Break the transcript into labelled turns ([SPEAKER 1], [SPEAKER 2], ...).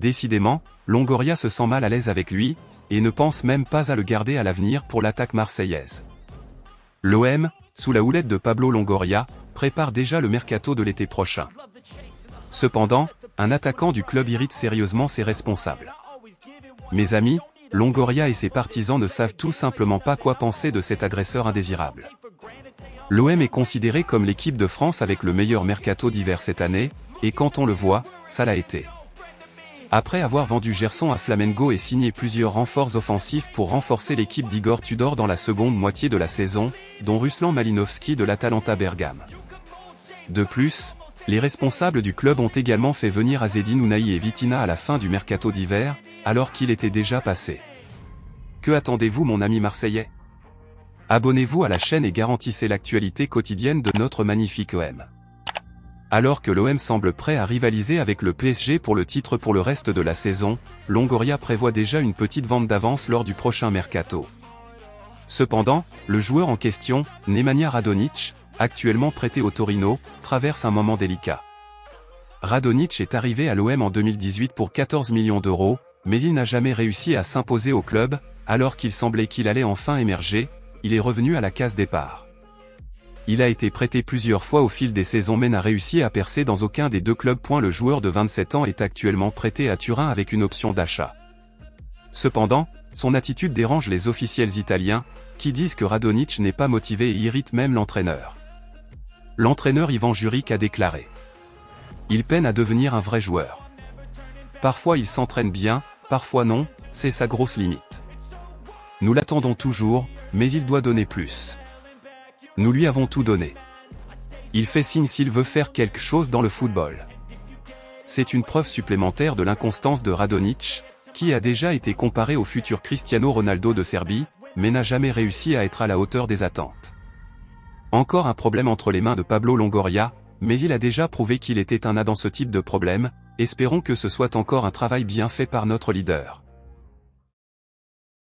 [SPEAKER 1] Décidément, Longoria se sent mal à l'aise avec lui, et ne pense même pas à le garder à l'avenir pour l'attaque marseillaise. L'OM, sous la houlette de Pablo Longoria, prépare déjà le mercato de l'été prochain. Cependant, un attaquant du club irrite sérieusement ses responsables. Mes amis, Longoria et ses partisans ne savent tout simplement pas quoi penser de cet agresseur indésirable. L'OM est considéré comme l'équipe de France avec le meilleur mercato d'hiver cette année, et quand on le voit, ça l'a été. Après avoir vendu Gerson à Flamengo et signé plusieurs renforts offensifs pour renforcer l'équipe d'Igor Tudor dans la seconde moitié de la saison, dont Ruslan Malinovski de l'Atalanta Bergame. De plus, les responsables du club ont également fait venir Azzedine Ounahi et Vitinha à la fin du mercato d'hiver, alors qu'il était déjà passé. Que attendez-vous mon ami marseillais? Abonnez-vous à la chaîne et garantissez l'actualité quotidienne de notre magnifique OM. Alors que l'OM semble prêt à rivaliser avec le PSG pour le titre pour le reste de la saison, Longoria prévoit déjà une petite vente d'avance lors du prochain mercato. Cependant, le joueur en question, Nemanja Radonjic, actuellement prêté au Torino, traverse un moment délicat. Radonjic est arrivé à l'OM en 2018 pour 14 millions d'euros, mais il n'a jamais réussi à s'imposer au club, alors qu'il semblait qu'il allait enfin émerger, il est revenu à la case départ. Il a été prêté plusieurs fois au fil des saisons mais n'a réussi à percer dans aucun des deux clubs. Le joueur de 27 ans est actuellement prêté à Turin avec une option d'achat. Cependant, son attitude dérange les officiels italiens, qui disent que Radonjic n'est pas motivé et irrite même l'entraîneur. L'entraîneur Ivan Juric a déclaré: il peine à devenir un vrai joueur. Parfois il s'entraîne bien, parfois non, c'est sa grosse limite. Nous l'attendons toujours, mais il doit donner plus. Nous lui avons tout donné. Il fait signe s'il veut faire quelque chose dans le football. C'est une preuve supplémentaire de l'inconstance de Radonjic, qui a déjà été comparé au futur Cristiano Ronaldo de Serbie, mais n'a jamais réussi à être à la hauteur des attentes. Encore un problème entre les mains de Pablo Longoria, mais il a déjà prouvé qu'il était un as dans ce type de problème, espérons que ce soit encore un travail bien fait par notre leader.